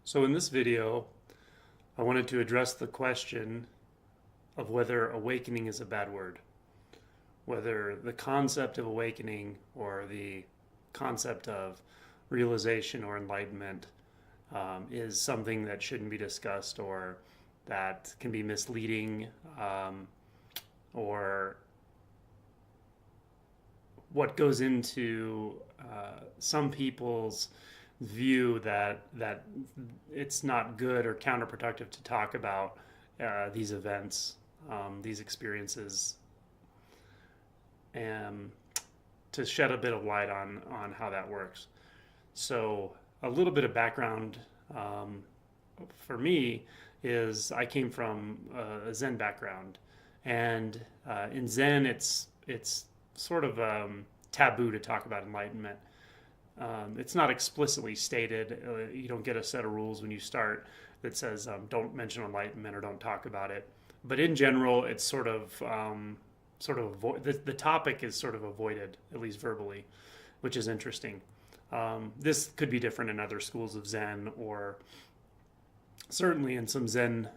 So in this video, I wanted to address the question of whether awakening is a bad word, whether the concept of awakening or the concept of realization or enlightenment is something that shouldn't be discussed or that can be misleading, or what goes into some people's view that it's not good or counterproductive to talk about these events, these experiences, and to shed a bit of light on how that works. So a little bit of background for me is I came from a Zen background, and in Zen it's sort of taboo to talk about enlightenment. It's not explicitly stated. You don't get a set of rules when you start that says don't mention enlightenment or don't talk about it. But in general, it's the topic is sort of avoided, at least verbally, which is interesting. This could be different in other schools of Zen, or certainly in some Zen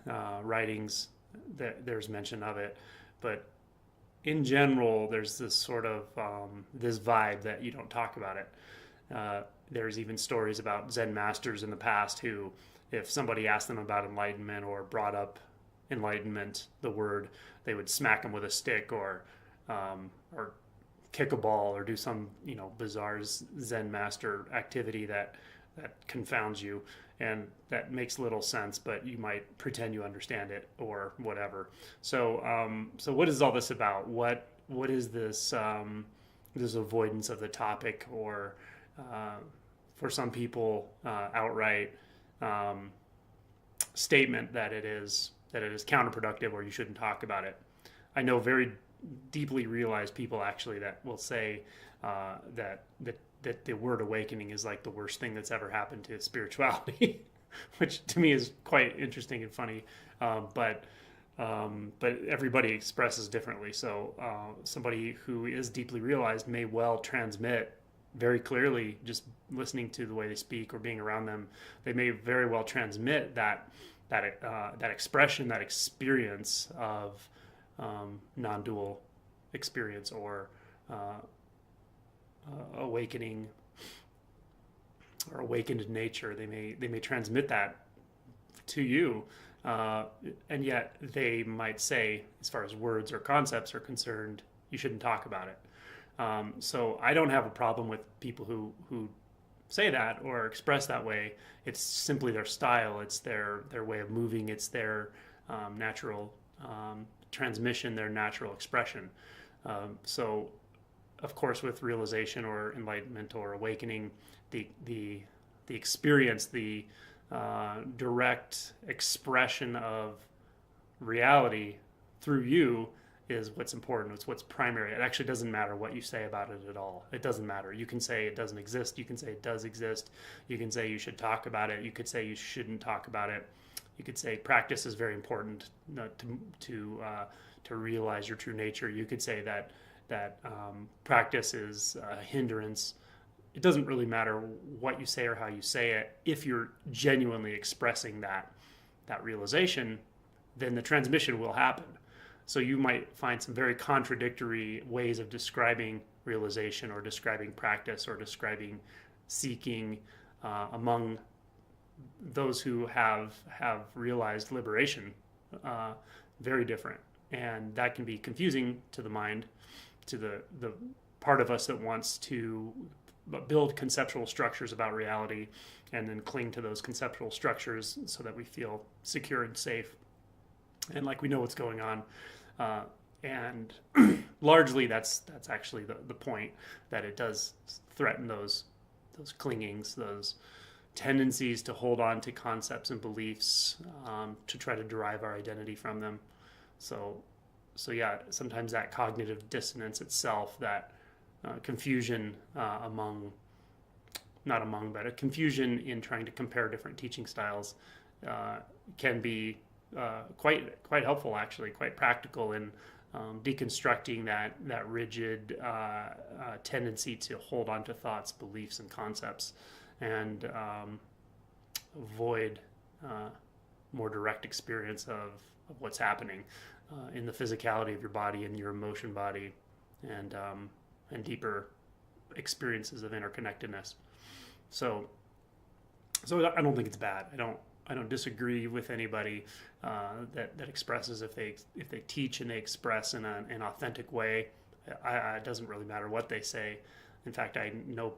writings there's mention of it. But in general, there's this sort of this vibe that you don't talk about it. There's even stories about Zen masters in the past who, if somebody asked them about enlightenment or brought up enlightenment, the word, they would smack them with a stick or kick a ball or do some bizarre Zen master activity that confounds you and that makes little sense, but you might pretend you understand it or whatever. So what is all this about? What is this this avoidance of the topic, or for some people, outright statement that it is counterproductive or you shouldn't talk about it. I know very deeply realized people actually that will say that the word awakening is like the worst thing that's ever happened to spirituality, which to me is quite interesting and funny. But everybody expresses differently. So somebody who is deeply realized may well transmit very clearly, just listening to the way they speak or being around them, they may very well transmit that expression, that experience of non-dual experience or awakening or awakened nature. They may transmit that to you, and yet they might say, as far as words or concepts are concerned, you shouldn't talk about it. So I don't have a problem with people who say that or express that way. It's simply their style. It's their way of moving. It's their natural transmission, their natural expression. So, of course, with realization or enlightenment or awakening, the experience, the direct expression of reality through you is what's important. It's what's primary. It actually doesn't matter what you say about it at all. It doesn't matter. You can say it doesn't exist. You can say it does exist. You can say you should talk about it. You could say you shouldn't talk about it. You could say practice is very important to realize your true nature. You could say that practice is a hindrance. It doesn't really matter what you say or how you say it. If you're genuinely expressing that realization, then the transmission will happen. So you might find some very contradictory ways of describing realization or describing practice or describing seeking among those who have realized liberation. Very different. And that can be confusing to the mind, to the part of us that wants to build conceptual structures about reality and then cling to those conceptual structures so that we feel secure and safe and like we know what's going on. And largely that's actually the point, that it does threaten those clingings, those tendencies to hold on to concepts and beliefs, to try to derive our identity from them. So yeah, sometimes that cognitive dissonance itself, that confusion but a confusion in trying to compare different teaching styles can be quite helpful, actually, quite practical in deconstructing that rigid tendency to hold on to thoughts, beliefs, and concepts, and avoid more direct experience of what's happening in the physicality of your body and your emotion body, and deeper experiences of interconnectedness. So I don't think it's bad. I don't disagree with anybody that expresses if they teach and they express in an authentic way. It doesn't really matter what they say. In fact, I know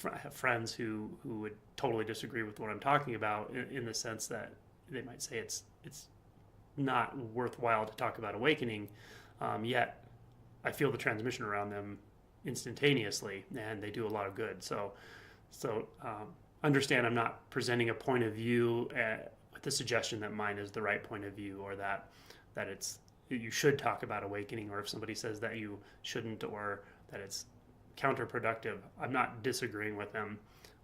I have friends who would totally disagree with what I'm talking about in the sense that they might say it's not worthwhile to talk about awakening, yet I feel the transmission around them instantaneously, and they do a lot of good. So understand I'm not presenting a point of view with the suggestion that mine is the right point of view, or that you should talk about awakening, or if somebody says that you shouldn't, or that it's counterproductive. I'm not disagreeing with them.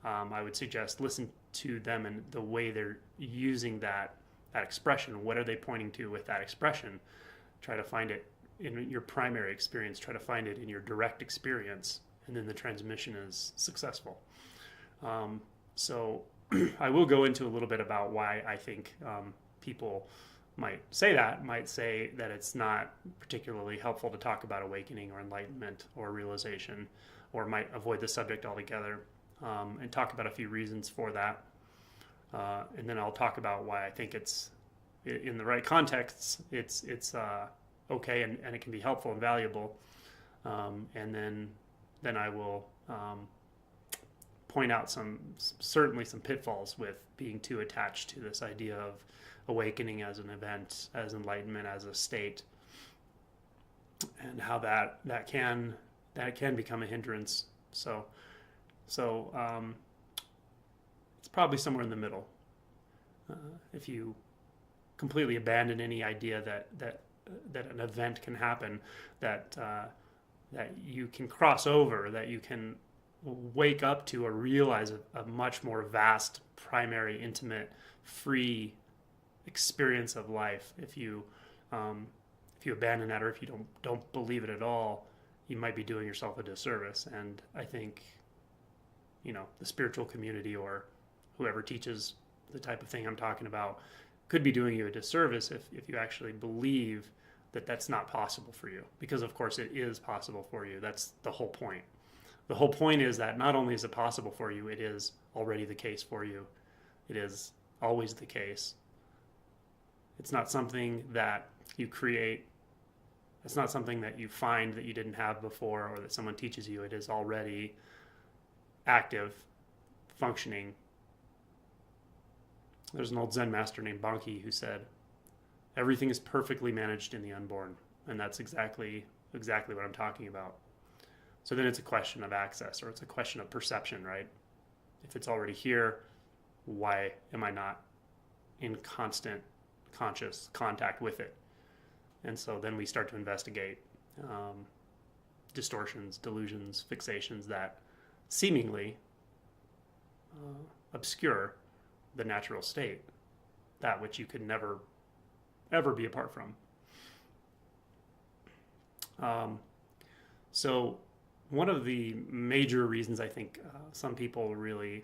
I would suggest listen to them and the way they're using that expression. What are they pointing to with that expression? Try to find it in your primary experience. Try to find it in your direct experience, and then the transmission is successful. So I will go into a little bit about why I think people might say that it's not particularly helpful to talk about awakening or enlightenment or realization, or might avoid the subject altogether, and talk about a few reasons for that. And then I'll talk about why I think it's, in the right contexts, it's okay, and it can be helpful and valuable. And then I will point out certainly some pitfalls with being too attached to this idea of awakening as an event, as enlightenment as a state, and how that can become a hindrance. So it's probably somewhere in the middle. If you completely abandon any idea that an event can happen, that you can cross over, that you can wake up to or realize a much more vast, primary, intimate, free experience of life. If you abandon that, or if you don't believe it at all, you might be doing yourself a disservice. And I think, the spiritual community or whoever teaches the type of thing I'm talking about could be doing you a disservice if you actually believe that that's not possible for you. Because of course it is possible for you. That's the whole point. The whole point is that not only is it possible for you, it is already the case for you. It is always the case. It's not something that you create. It's not something that you find that you didn't have before, or that someone teaches you. It is already active, functioning. There's an old Zen master named Banki who said, everything is perfectly managed in the unborn. And that's exactly what I'm talking about. So then it's a question of access, or it's a question of perception, right? If it's already here, why am I not in constant conscious contact with it? And so then we start to investigate distortions, delusions, fixations that seemingly obscure the natural state, that which you could never, ever be apart from. So one of the major reasons I think some people really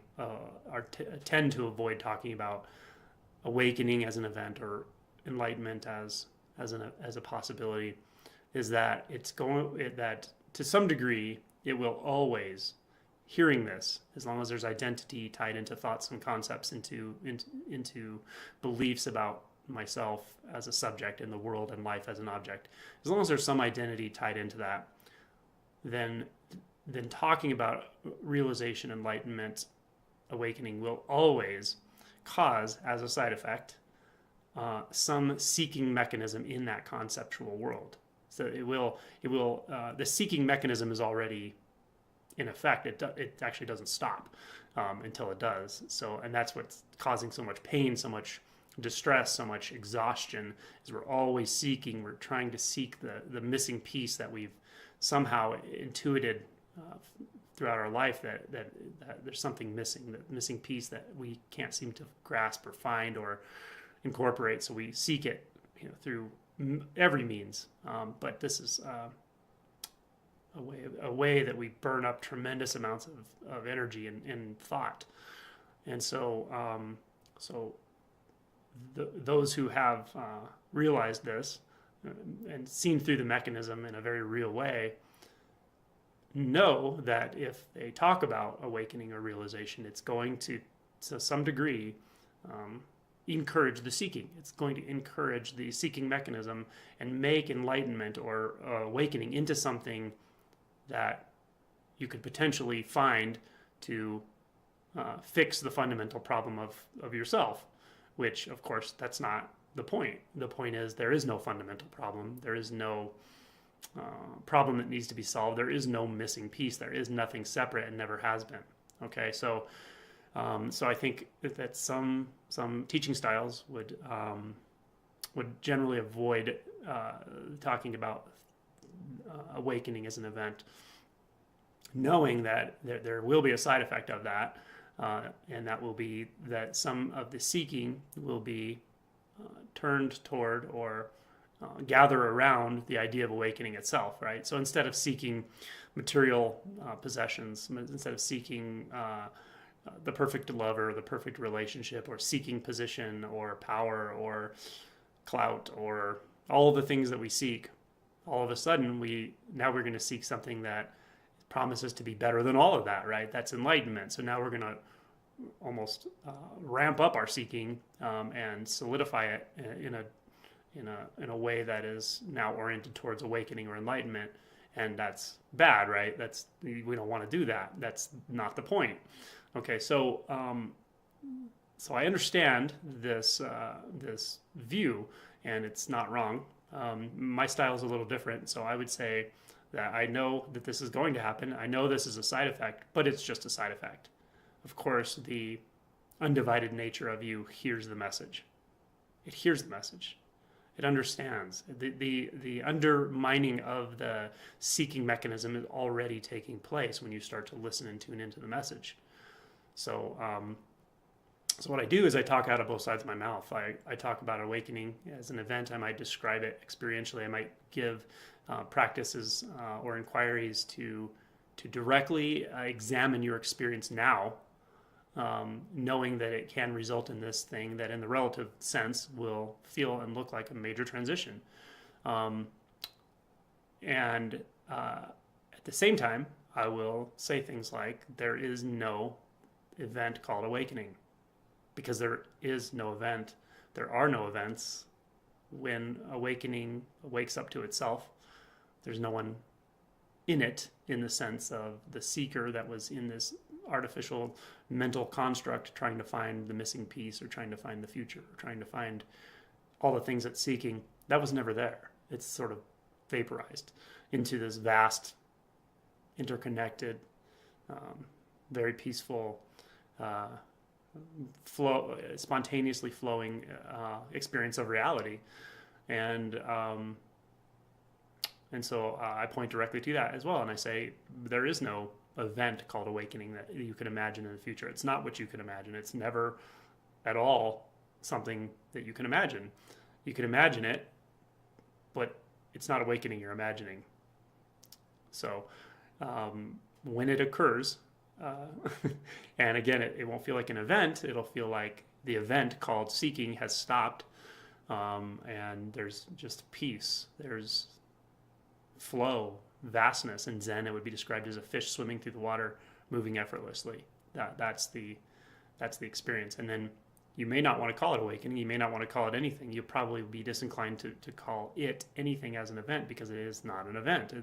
tend to avoid talking about awakening as an event, or enlightenment as a possibility, is that that to some degree it will always, hearing this, as long as there's identity tied into thoughts and concepts, into beliefs about myself as a subject in the world and life as an object, as long as there's some identity tied into that, then talking about realization, enlightenment, awakening will always cause, as a side effect, some seeking mechanism in that conceptual world. So it will. The seeking mechanism is already in effect. It actually doesn't stop until it does. So, and that's what's causing so much pain, so much distress, so much exhaustion, is we're always seeking. We're trying to seek the missing piece that we've somehow intuited throughout our life, that there's something missing, the missing piece that we can't seem to grasp or find or incorporate. So we seek it, through every means. But this is a way that we burn up tremendous amounts of energy and thought And so, those who have realized this and seen through the mechanism in a very real way know that if they talk about awakening or realization, it's going to some degree, encourage the seeking. It's going to encourage the seeking mechanism and make enlightenment or awakening into something that you could potentially find to fix the fundamental problem of yourself, which, of course, that's not the point. The point is there is no fundamental problem. There is no problem that needs to be solved. There is no missing piece. There is nothing separate and never has been. Okay, so I think that some teaching styles would generally avoid talking about awakening as an event, knowing that there will be a side effect of that, and that will be that some of the seeking will be turned toward or gather around the idea of awakening itself, right? So instead of seeking material possessions, instead of seeking the perfect lover, the perfect relationship, or seeking position or power or clout or all of the things that we seek, all of a sudden we're going to seek something that promises to be better than all of that, right? That's enlightenment. So now we're going to almost ramp up our seeking and solidify it in a way that is now oriented towards awakening or enlightenment, and that's bad, right? We don't want to do that. That's not the point. Okay, so I understand this view, and it's not wrong. My style is a little different, so I would say that I know that this is going to happen. I know this is a side effect, but it's just a side effect. Of course, the undivided nature of you hears the message. It hears the message. It understands. The undermining of the seeking mechanism is already taking place when you start to listen and tune into the message. So what I do is I talk out of both sides of my mouth. I talk about awakening as an event. I might describe it experientially. I might give practices or inquiries to directly examine your experience now, knowing that it can result in this thing that in the relative sense will feel and look like a major transition. And at the same time, I will say things like, there is no event called awakening, because there is no event. There are no events. When awakening wakes up to itself, there's no one in it, in the sense of the seeker that was in this artificial mental construct trying to find the missing piece or trying to find the future or trying to find all the things it's seeking. That was never there. It's sort of vaporized into this vast, interconnected, very peaceful, spontaneously flowing experience of reality. And so I point directly to that as well. And I say, there is no event called awakening that you can imagine in the future. It's not what you can imagine. It's never at all something that you can imagine. You can imagine it, but it's not awakening you're imagining. So when it occurs, and again, it won't feel like an event. It'll feel like the event called seeking has stopped, and there's just peace. There's flow, vastness. In Zen, it would be described as a fish swimming through the water, moving effortlessly. That's the experience. And then you may not want to call it awakening. You may not want to call it anything. You'll probably be disinclined to call it anything as an event, because it is not an event.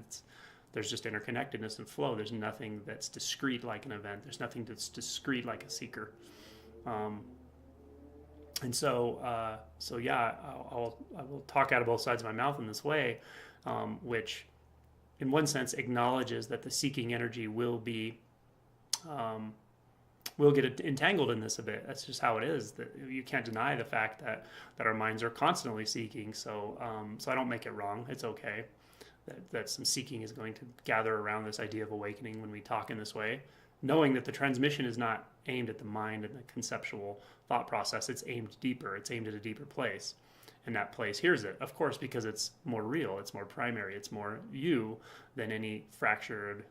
There's just interconnectedness and flow. There's nothing that's discrete like an event. There's nothing that's discrete like a seeker. And so yeah, I will talk out of both sides of my mouth in this way, which in one sense acknowledges that the seeking energy will get entangled in this a bit. That's just how it is. That you can't deny the fact that our minds are constantly seeking. So I don't make it wrong. It's okay that some seeking is going to gather around this idea of awakening when we talk in this way, knowing that the transmission is not aimed at the mind and the conceptual thought process. It's aimed deeper. It's aimed at a deeper place. And that place hears it, of course, because it's more real, it's more primary, it's more you than any fractured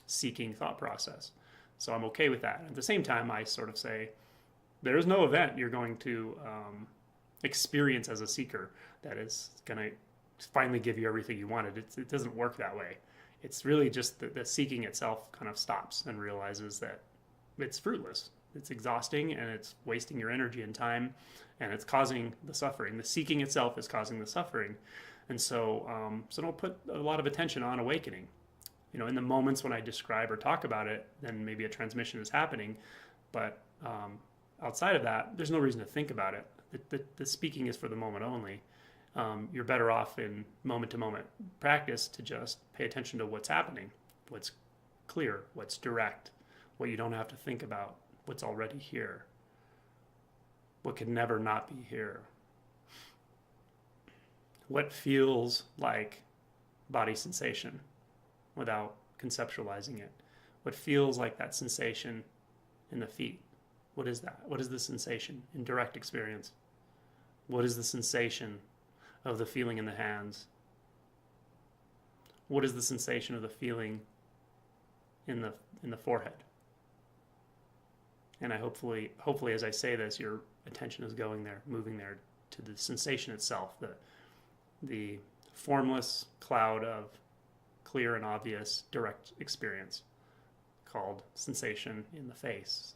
seeking thought process. So I'm okay with that. At the same time, I sort of say, there is no event you're going to experience as a seeker that is going to finally give you everything you wanted. It doesn't work that way. It's really just the seeking itself kind of stops and realizes that it's fruitless. It's exhausting and it's wasting your energy and time, and it's causing the suffering. The seeking itself is causing the suffering. And so don't put a lot of attention on awakening. In the moments when I describe or talk about it, then maybe a transmission is happening. But outside of that, there's no reason to think about it. The speaking is for the moment only. You're better off in moment-to-moment practice to just pay attention to what's happening, what's clear, what's direct, what you don't have to think about, what's already here, what can never not be here, what feels like body sensation without conceptualizing it, what feels like that sensation in the feet. What is that? What is the sensation in direct experience? What is the sensation of the feeling in the hands? What is the sensation of the feeling in the forehead? And I hopefully as I say this, your attention is going there, moving there to the sensation itself, the formless cloud of clear and obvious direct experience called sensation in the face,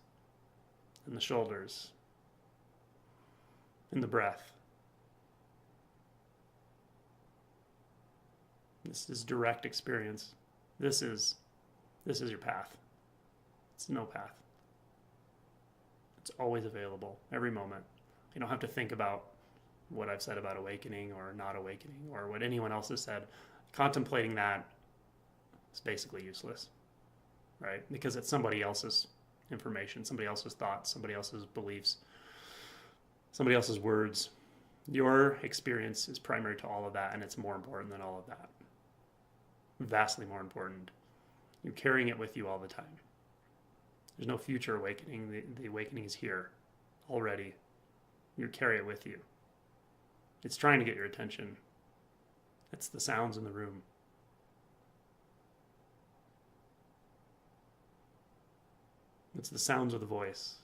in the shoulders, in the breath. This is direct experience. This is your path. It's no path. It's always available, every moment. You don't have to think about what I've said about awakening or not awakening or what anyone else has said. Contemplating that is basically useless, right? Because it's somebody else's information, somebody else's thoughts, somebody else's beliefs, somebody else's words. Your experience is primary to all of that, and it's more important than all of that. Vastly more important. You're carrying it with you all the time. There's no future awakening. The awakening is here already. You carry it with you. It's trying to get your attention. It's the sounds in the room. It's the sounds of the voice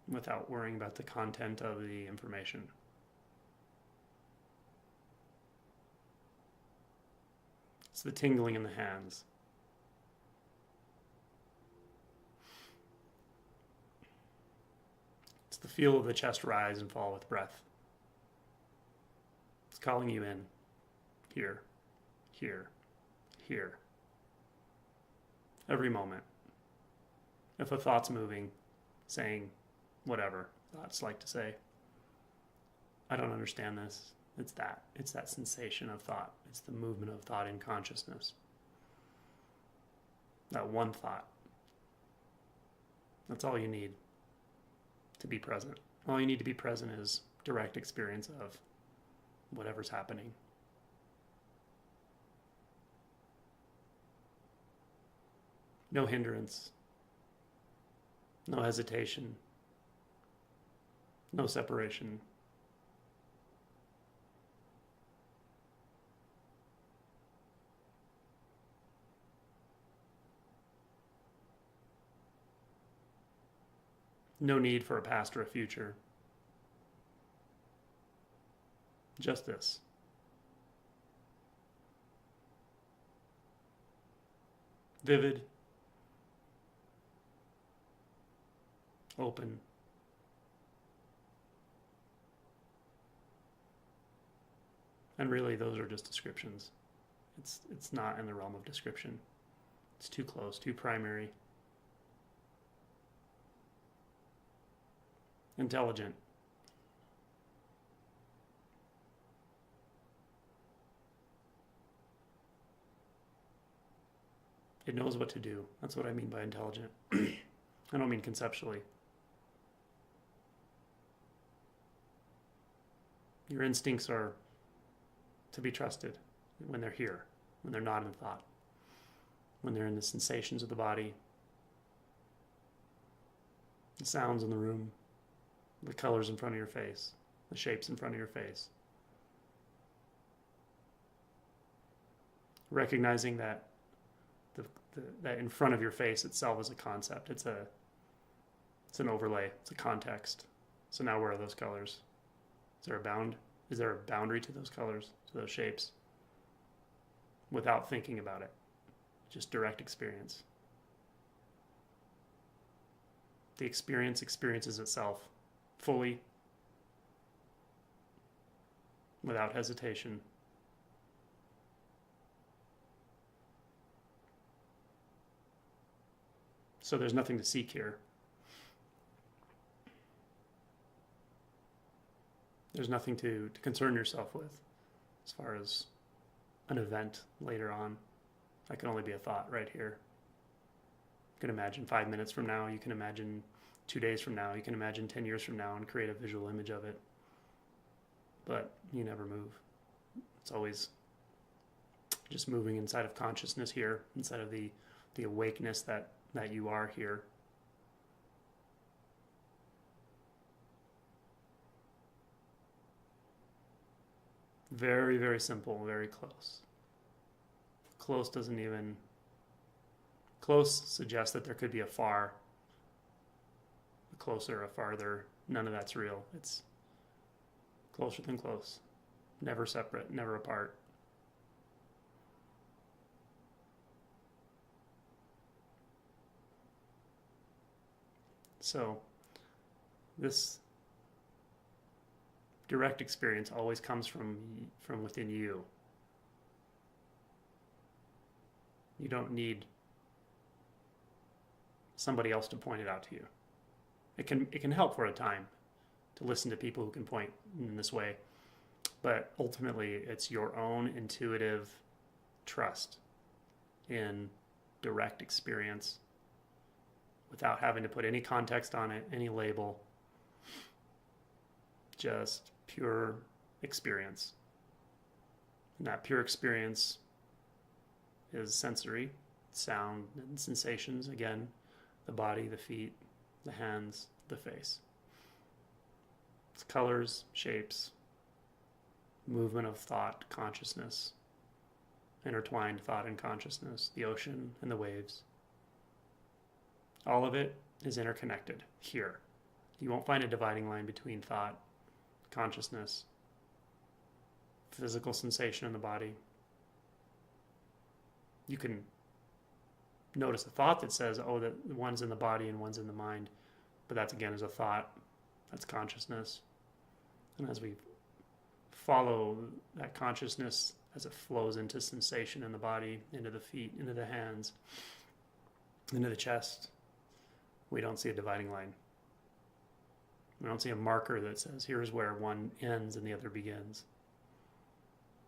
without worrying about the content of the information. It's the tingling in the hands. It's the feel of the chest rise and fall with breath. It's calling you in. Here, here, here. Every moment. If a thought's moving, saying whatever thoughts like to say, I don't understand this. It's that. It's that sensation of thought. It's the movement of thought in consciousness. That one thought. That's all you need to be present. All you need to be present is direct experience of whatever's happening. No hindrance. No hesitation. No separation. No need for a past or a future. Just this. Vivid. Open. And really, those are just descriptions. It's not in the realm of description. It's too close, too primary. Intelligent. It knows what to do. That's what I mean by intelligent. I don't mean conceptually. Your instincts are to be trusted when they're here, when they're not in thought, when they're in the sensations of the body, the sounds in the room, the colors in front of your face, the shapes in front of your face. Recognizing that that in front of your face itself is a concept. It's an overlay. It's a context. So now where are those colors? Is there a boundary to those colors, to those shapes? Without thinking about it. Just direct experience. The experience experiences itself fully, without hesitation. So there's nothing to seek here. There's nothing to concern yourself with as far as an event later on. That can only be a thought right here. You can imagine 5 minutes from now, you can imagine 2 days from now, you can imagine 10 years from now and create a visual image of it. But you never move. It's always just moving inside of consciousness here, inside of the awakeness that you are here. Very, very simple, very close. Close suggests that there could be a far, a closer, a farther. None of that's real. It's closer than close. Never separate, never apart. So this direct experience always comes from within you. You don't need somebody else to point it out to you. It can help for a time to listen to people who can point in this way, but ultimately it's your own intuitive trust in direct experience without having to put any context on it, any label, just pure experience. And that pure experience is sensory, sound and sensations. Again, the body, the feet, the hands, the face. It's colors, shapes, movement of thought, consciousness, intertwined thought and consciousness, the ocean and the waves. All of it is interconnected here. You won't find a dividing line between thought, consciousness, physical sensation in the body. You can notice a thought that says, oh, that one's in the body and one's in the mind. But that's, again, is a thought. That's consciousness. And as we follow that consciousness as it flows into sensation in the body, into the feet, into the hands, into the chest, we don't see a dividing line. We don't see a marker that says, here's where one ends and the other begins.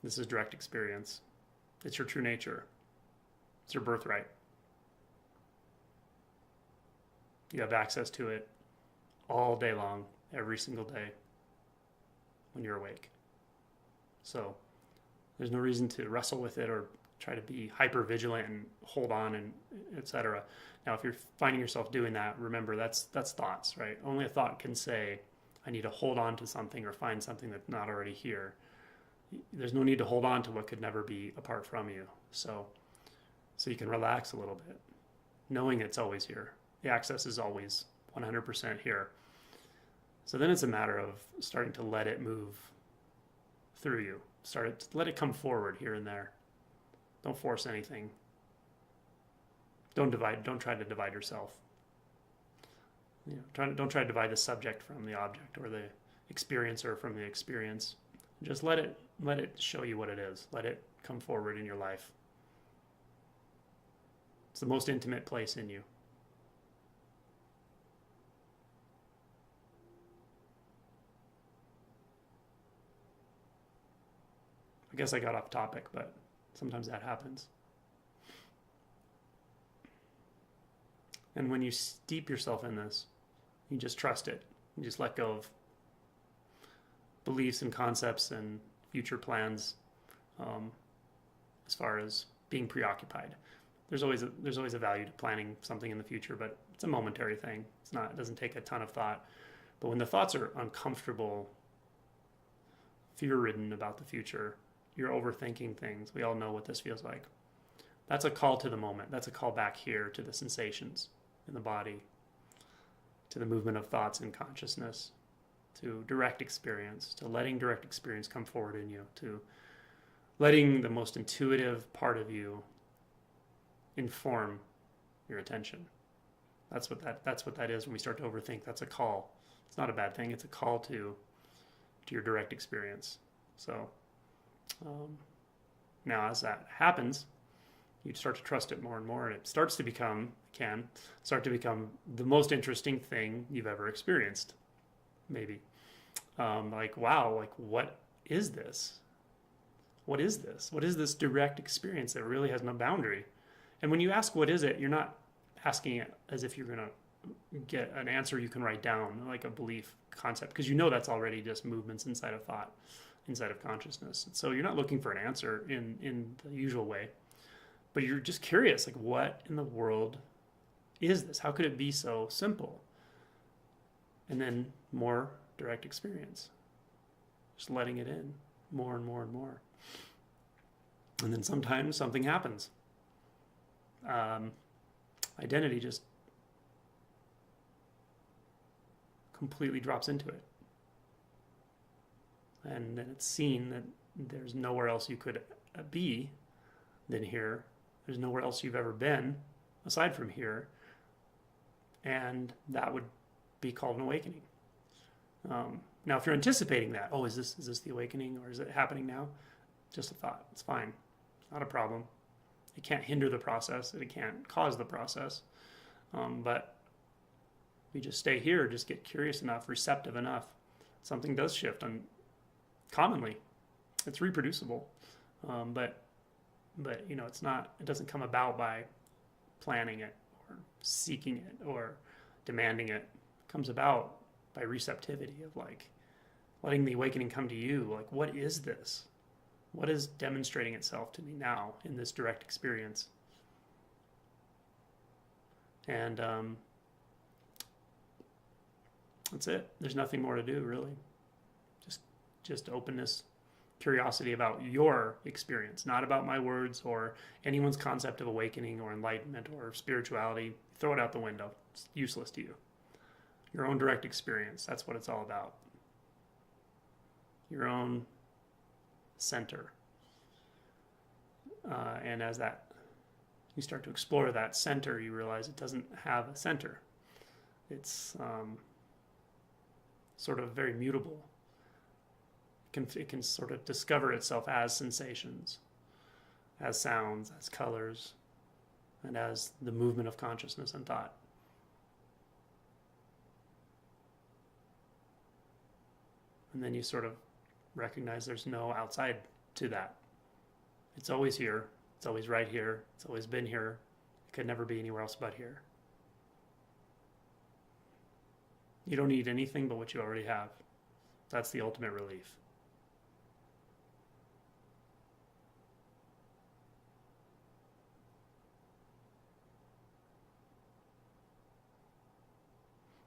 This is direct experience. It's your true nature. It's your birthright. You have access to it all day long, every single day when you're awake. So there's no reason to wrestle with it or try to be hyper vigilant and hold on and etc. Now, if you're finding yourself doing that, remember that's thoughts, right? Only a thought can say, I need to hold on to something or find something that's not already here. There's no need to hold on to what could never be apart from you. So you can relax a little bit, knowing it's always here. The access is always 100% here. So then it's a matter of starting to let it move through you. Let it come forward here and there. Don't force anything. Don't try to divide yourself. Don't try to divide the subject from the object or the experiencer from the experience. Just let it show you what it is. Let it come forward in your life. It's the most intimate place in you. I guess I got off topic, but sometimes that happens. And when you steep yourself in this, you just trust it. You just let go of beliefs and concepts and future plans as far as being preoccupied. There's always a value to planning something in the future, but it's a momentary thing. It doesn't take a ton of thought. But when the thoughts are uncomfortable, fear-ridden about the future, you're overthinking things. We all know what this feels like. That's a call to the moment. That's a call back here to the sensations in the body, to the movement of thoughts and consciousness, to direct experience, to letting direct experience come forward in you, to letting the most intuitive part of you inform your attention. That's what that is when we start to overthink. That's a call. It's not a bad thing. It's a call to your direct experience. So now as that happens, you start to trust it more and more, and it starts to become the most interesting thing you've ever experienced. Maybe like, wow, like what is this? What is this? What is this direct experience that really has no boundary? And when you ask what is it, you're not asking it as if you're going to get an answer you can write down, like a belief concept, because you know that's already just movements inside of thought, inside of consciousness. So you're not looking for an answer in the usual way, but you're just curious, like, what in the world is this? How could it be so simple? And then more direct experience, just letting it in more and more and more. And then sometimes something happens. Identity just completely drops into it. And then it's seen that there's nowhere else you could be than here. There's nowhere else you've ever been aside from here. And that would be called an awakening. Now, if you're anticipating that, oh, is this the awakening, or is it happening now? Just a thought. It's fine. It's not a problem. It can't hinder the process. It can't cause the process. But we just stay here, just get curious enough, receptive enough. Something does shift, and commonly, it's reproducible. But you know, it doesn't come about by planning it or seeking it or demanding it. It comes about by receptivity of like letting the awakening come to you. Like, what is this? What is demonstrating itself to me now in this direct experience? And that's it. There's nothing more to do, really. Just openness, curiosity about your experience, not about my words or anyone's concept of awakening or enlightenment or spirituality. Throw it out the window. It's useless to you. Your own direct experience. That's what it's all about. Your own center. And as you start to explore that center, you realize it doesn't have a center. It's sort of very mutable. It can sort of discover itself as sensations, as sounds, as colors, and as the movement of consciousness and thought. And then you sort of recognize there's no outside to that. It's always here. It's always right here. It's always been here. It could never be anywhere else but here. You don't need anything but what you already have. That's the ultimate relief.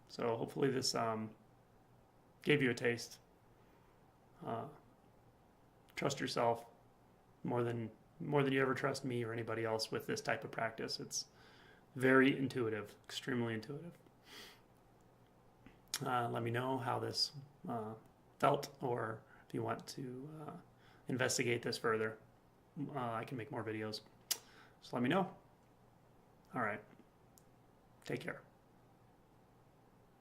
So hopefully this gave you a taste. Trust yourself more than you ever trust me or anybody else with this type of practice. It's very intuitive, extremely intuitive. Let me know how this felt, or if you want to investigate this further. I can make more videos. Just let me know. All right. Take care.